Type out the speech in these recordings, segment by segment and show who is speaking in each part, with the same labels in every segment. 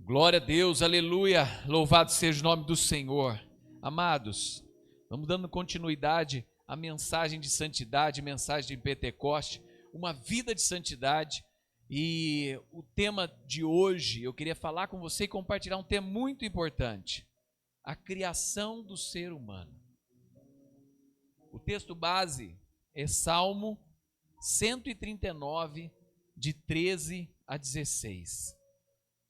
Speaker 1: Glória a Deus, aleluia, louvado seja o nome do Senhor. Amados, vamos dando continuidade à mensagem de santidade, mensagem de Pentecoste, uma vida de santidade. E o tema de hoje, eu queria falar com você e compartilhar um tema muito importante: a criação do ser humano. O texto base é Salmo 139, de 13 a 16.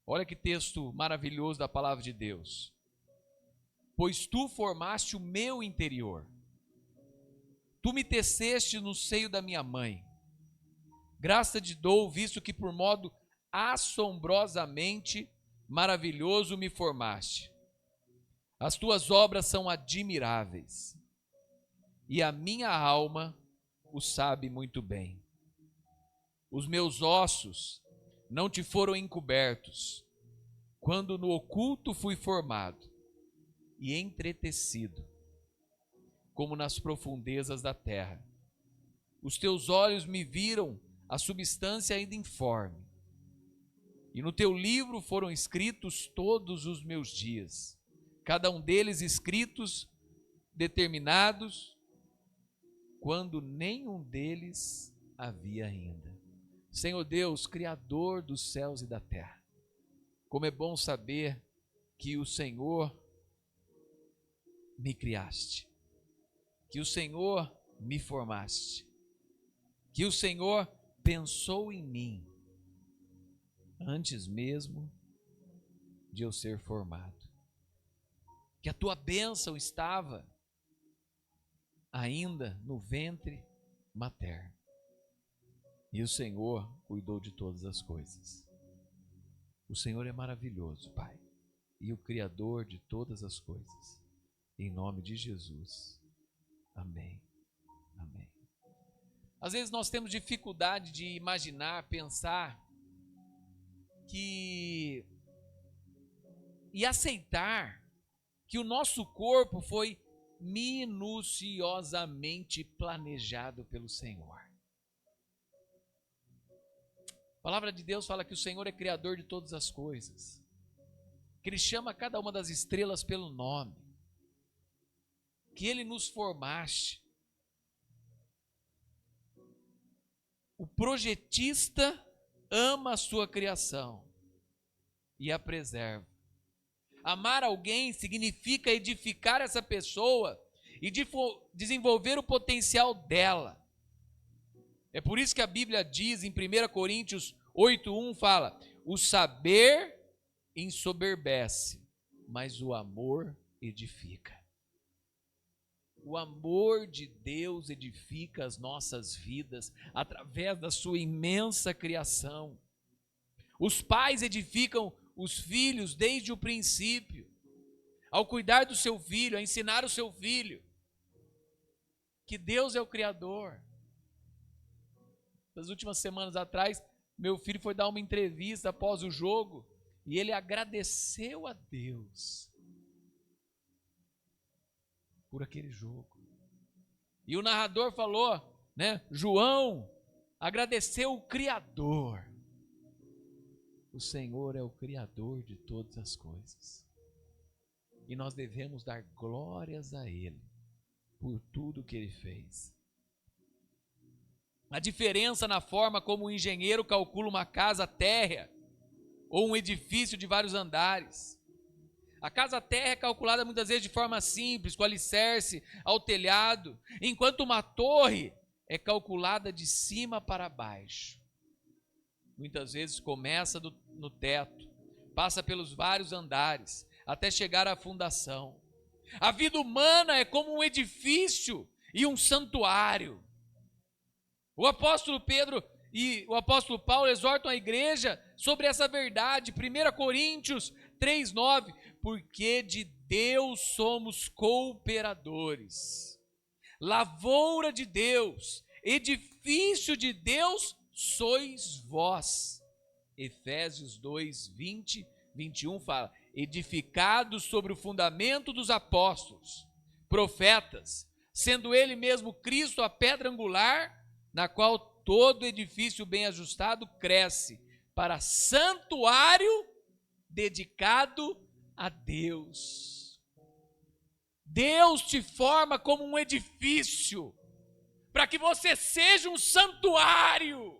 Speaker 1: Olha que texto maravilhoso da palavra de Deus. Pois tu formaste o meu interior, tu me teceste no seio da minha mãe. Graça te dou, visto que por modo assombrosamente maravilhoso me formaste. As tuas obras são admiráveis, e a minha alma o sabe muito bem. Os meus ossos não te foram encobertos, quando no oculto fui formado e entretecido, como nas profundezas da terra. Os teus olhos me viram a substância ainda informe, e no teu livro foram escritos todos os meus dias, cada um deles escritos, determinados, quando nenhum deles havia ainda. Senhor Deus, Criador dos céus e da terra, como é bom saber que o Senhor me criaste, que o Senhor me formaste, que o Senhor pensou em mim antes mesmo de eu ser formado, que a tua bênção estava ainda no ventre materno. E o Senhor cuidou de todas as coisas. O Senhor é maravilhoso, Pai, e o Criador de todas as coisas. Em nome de Jesus. Amém. Amém. Às vezes nós temos dificuldade de imaginar, pensar e aceitar que o nosso corpo foi minuciosamente planejado pelo Senhor. A palavra de Deus fala que o Senhor é criador de todas as coisas, que Ele chama cada uma das estrelas pelo nome, que Ele nos formaste. O projetista ama a sua criação e a preserva. Amar alguém significa edificar essa pessoa e desenvolver o potencial dela. É por isso que a Bíblia diz em 1 Coríntios 8:1, fala: o saber ensoberbece, mas o amor edifica. O amor de Deus edifica as nossas vidas através da sua imensa criação. Os pais edificam os filhos desde o princípio, ao cuidar do seu filho, a ensinar o seu filho que Deus é o Criador. Nas últimas semanas atrás, meu filho foi dar uma entrevista após o jogo e ele agradeceu a Deus por aquele jogo. E o narrador falou, João agradeceu o Criador. O Senhor é o Criador de todas as coisas. E nós devemos dar glórias a Ele por tudo que Ele fez. A diferença na forma como o engenheiro calcula uma casa térrea ou um edifício de vários andares. A casa térrea é calculada muitas vezes de forma simples, com alicerce ao telhado, enquanto uma torre é calculada de cima para baixo. Muitas vezes começa no teto, passa pelos vários andares, até chegar à fundação. A vida humana é como um edifício e um santuário. O apóstolo Pedro e o apóstolo Paulo exortam a igreja sobre essa verdade. 1 Coríntios 3:9, porque de Deus somos cooperadores, lavoura de Deus, edifício de Deus sois vós. Efésios 2:20, 21 fala: edificados sobre o fundamento dos apóstolos, profetas, sendo ele mesmo Cristo a pedra angular, na qual todo edifício bem ajustado cresce para santuário dedicado a Deus. Deus te forma como um edifício, para que você seja um santuário.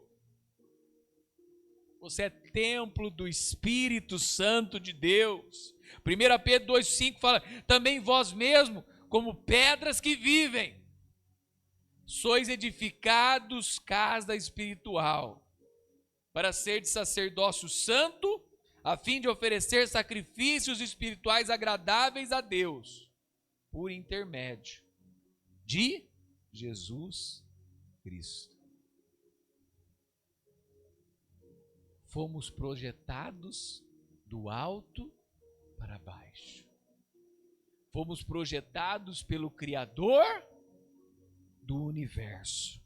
Speaker 1: Você é templo do Espírito Santo de Deus. 1 Pedro 2,5 fala, também vós mesmo, como pedras que vivem, sois edificados casa espiritual, para ser de sacerdócio santo, a fim de oferecer sacrifícios espirituais agradáveis a Deus, por intermédio de Jesus Cristo. Fomos projetados do alto para baixo. Fomos projetados pelo Criador do universo.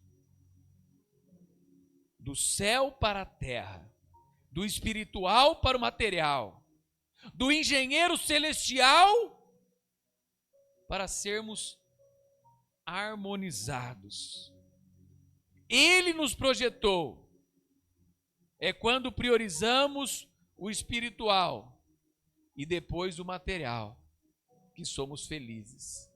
Speaker 1: Do céu para a terra, do espiritual para o material, do engenheiro celestial para sermos harmonizados. Ele nos projetou. É quando priorizamos o espiritual e depois o material, que somos felizes.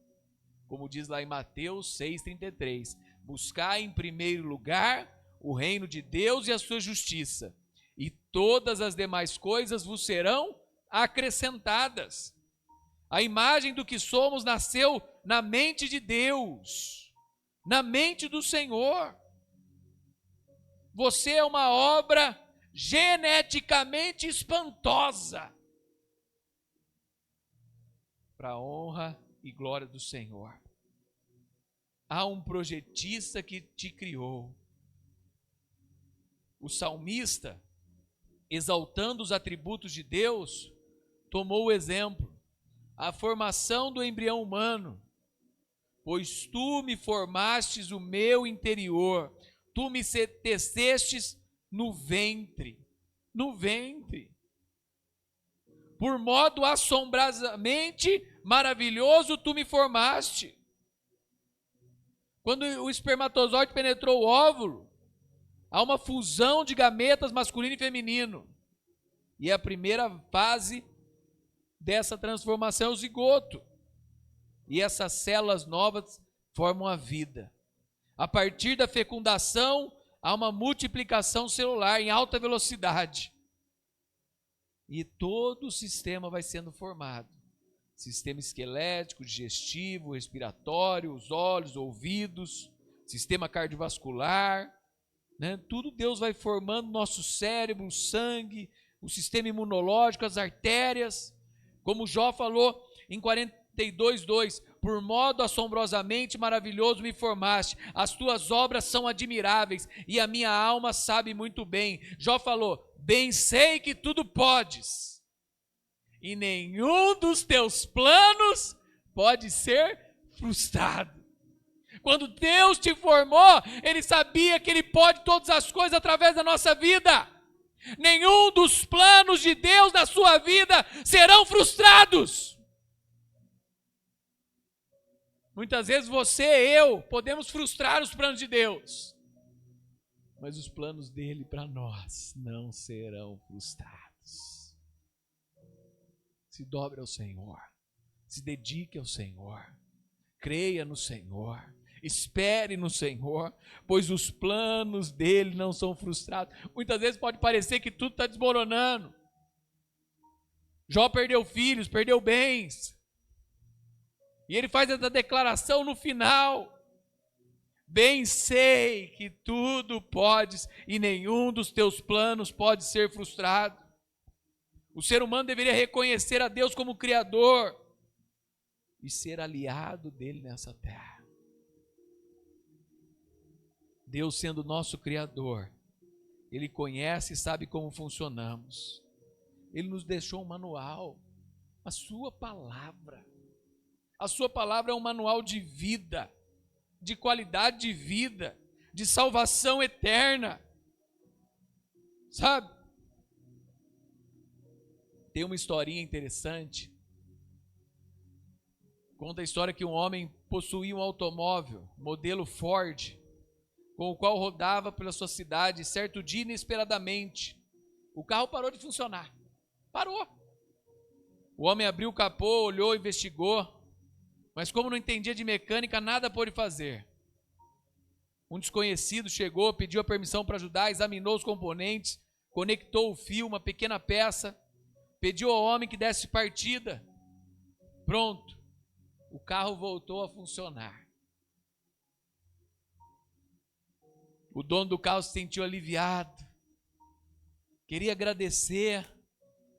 Speaker 1: Como diz lá em Mateus 6,33, buscar em primeiro lugar o reino de Deus e a sua justiça, e todas as demais coisas vos serão acrescentadas. A imagem do que somos nasceu na mente de Deus, na mente do Senhor. Você é uma obra geneticamente espantosa, para a honra e glória do Senhor. Há um projetista que te criou. O salmista, exaltando os atributos de Deus, tomou o exemplo, a formação do embrião humano. Pois tu me formastes o meu interior, tu me tecestes no ventre, por modo assombrosamente maravilhoso tu me formaste. Quando o espermatozoide penetrou o óvulo, há uma fusão de gametas masculino e feminino, e a primeira fase dessa transformação é o zigoto, e essas células novas formam a vida. A partir da fecundação, há uma multiplicação celular em alta velocidade. E todo o sistema vai sendo formado. Sistema esquelético, digestivo, respiratório, os olhos, ouvidos, sistema cardiovascular, né? Tudo Deus vai formando nosso cérebro, o sangue, o sistema imunológico, as artérias. Como Jó falou em 42:2, por modo assombrosamente maravilhoso me formaste, as tuas obras são admiráveis e a minha alma sabe muito bem. Jó falou, bem sei que tudo podes e nenhum dos teus planos pode ser frustrado. Quando Deus te formou, Ele sabia que Ele pode todas as coisas através da nossa vida. Nenhum dos planos de Deus na sua vida serão frustrados. Muitas vezes você e eu podemos frustrar os planos de Deus, mas os planos dele para nós não serão frustrados. Se dobre ao Senhor, se dedique ao Senhor, creia no Senhor, espere no Senhor, pois os planos dele não são frustrados. Muitas vezes pode parecer que tudo está desmoronando. Jó perdeu filhos, perdeu bens, e ele faz essa declaração no final: bem sei que tudo podes e nenhum dos teus planos pode ser frustrado. O ser humano deveria reconhecer a Deus como Criador e ser aliado dele nessa terra. Deus sendo nosso Criador, Ele conhece e sabe como funcionamos. Ele nos deixou um manual, a sua palavra. A sua palavra é um manual de vida, de qualidade de vida, de salvação eterna. Sabe? Tem uma historinha interessante. Conta a história que um homem possuía um automóvel, modelo Ford, com o qual rodava pela sua cidade. Certo dia, inesperadamente, o carro parou de funcionar. Parou. O homem abriu o capô, olhou, investigou, mas como não entendia de mecânica, nada pôde fazer. Um desconhecido chegou, pediu a permissão para ajudar, examinou os componentes, conectou o fio, uma pequena peça, pediu ao homem que desse partida. Pronto, o carro voltou a funcionar. O dono do carro se sentiu aliviado, queria agradecer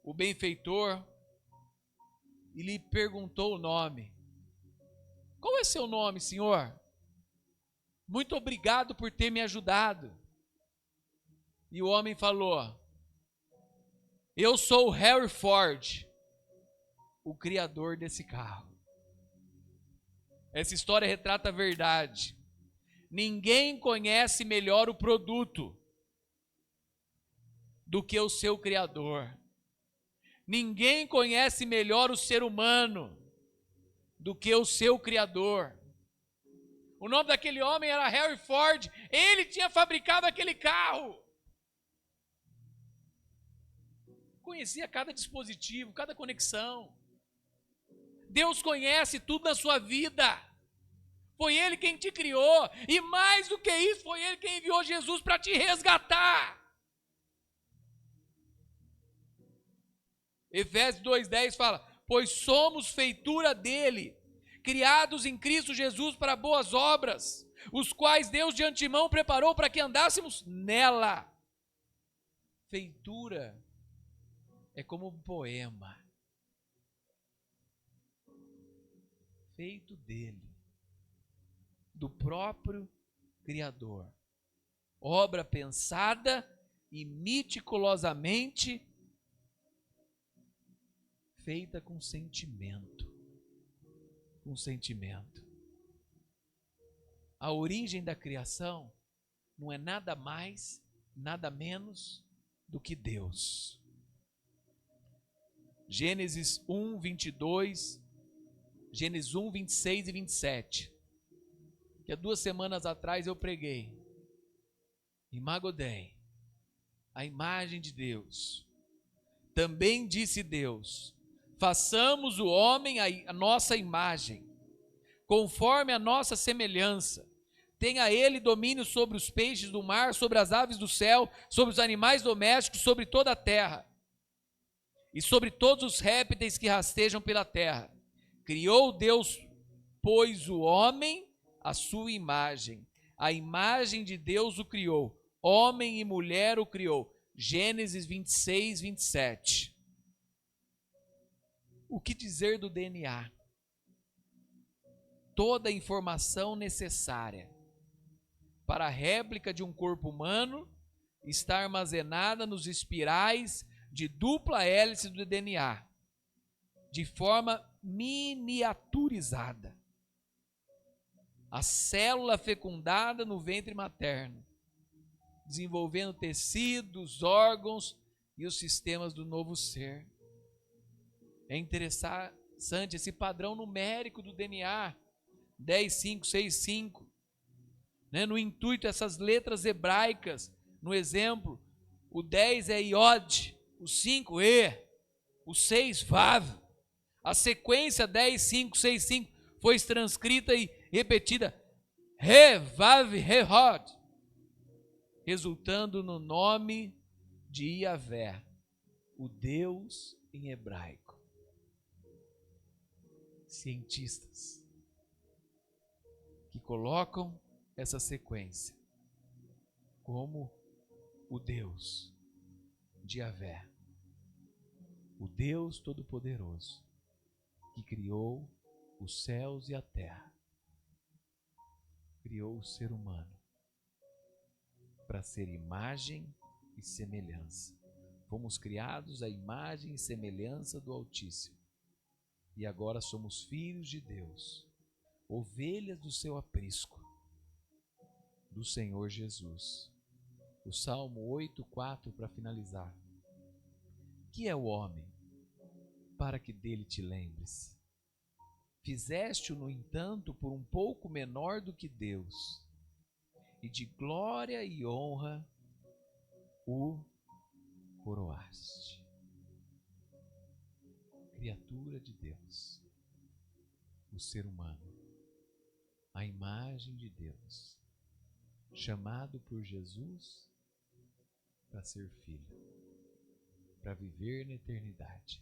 Speaker 1: o benfeitor e lhe perguntou o nome. Qual é seu nome, senhor? Muito obrigado por ter me ajudado. E o homem falou: eu sou o Harry Ford, o criador desse carro. Essa história retrata a verdade. Ninguém conhece melhor o produto do que o seu criador. Ninguém conhece melhor o ser humano do que o seu criador. O nome daquele homem era Harry Ford. Ele tinha fabricado aquele carro. Conhecia cada dispositivo, cada conexão. Deus conhece tudo na sua vida. Foi Ele quem te criou. E mais do que isso, foi Ele quem enviou Jesus para te resgatar. Efésios 2,10 fala: pois somos feitura dele, criados em Cristo Jesus para boas obras, os quais Deus de antemão preparou para que andássemos nela. Feitura é como um poema feito dele, do próprio Criador, obra pensada e meticulosamente feita com sentimento. Com sentimento. A origem da criação não é nada mais, nada menos do que Deus. Gênesis 1, 22, Gênesis 1, 26 e 27. Que há 2 semanas atrás eu preguei. Imagodei, a imagem de Deus. Também disse Deus: façamos o homem a nossa imagem, conforme a nossa semelhança. Tenha ele domínio sobre os peixes do mar, sobre as aves do céu, sobre os animais domésticos, sobre toda a terra, e sobre todos os répteis que rastejam pela terra. Criou Deus, pois, o homem à sua imagem. A imagem de Deus o criou. Homem e mulher o criou. Gênesis 26, 27. O que dizer do DNA? Toda a informação necessária para a réplica de um corpo humano está armazenada nos espirais de dupla hélice do DNA, de forma miniaturizada. A célula fecundada no ventre materno, desenvolvendo tecidos, órgãos e os sistemas do novo ser. É interessante esse padrão numérico do DNA, 10, 5, 6, 5. No intuito, essas letras hebraicas, no exemplo, o 10 é Iod, o 5 E, o 6 Vav. A sequência 10, 5, 6, 5 foi transcrita e repetida Re, Vav, Re, Hod, resultando no nome de Yahvé, o Deus em hebraico. Cientistas que colocam essa sequência como o Deus de Yahvé, o Deus Todo-Poderoso, que criou os céus e a terra, criou o ser humano para ser imagem e semelhança. Fomos criados à imagem e semelhança do Altíssimo, e agora somos filhos de Deus, ovelhas do seu aprisco, do Senhor Jesus. O Salmo 8,4 para finalizar. Que é o homem, para que dele te lembres? Fizeste-o, no entanto, por um pouco menor do que Deus, e de glória e honra o coroaste. criatura de Deus, o ser humano, a imagem de Deus, chamado por Jesus para ser filho, para viver na eternidade.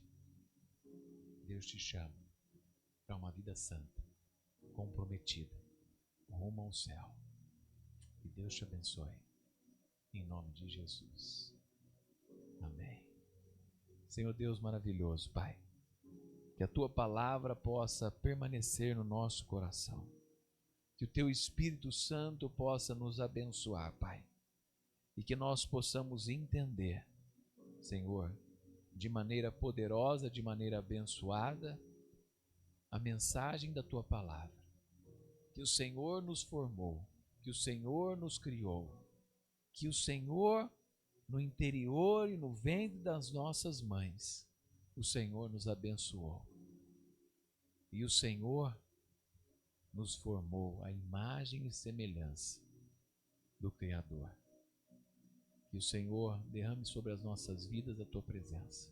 Speaker 1: Deus te chama para uma vida santa, comprometida, rumo ao céu. E Deus te abençoe, em nome de Jesus. Amém. Senhor Deus maravilhoso, Pai, que a Tua palavra possa permanecer no nosso coração, que o Teu Espírito Santo possa nos abençoar, Pai, e que nós possamos entender, Senhor, de maneira poderosa, de maneira abençoada, a mensagem da Tua palavra, que o Senhor nos formou, que o Senhor nos criou, que o Senhor, no interior e no ventre das nossas mães, o Senhor nos abençoou. E o Senhor nos formou à imagem e semelhança do Criador. Que o Senhor derrame sobre as nossas vidas a Tua presença.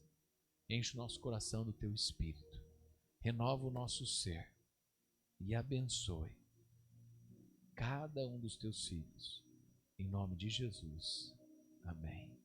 Speaker 1: Enche o nosso coração do Teu Espírito. Renova o nosso ser e abençoe cada um dos Teus filhos. Em nome de Jesus. Amém.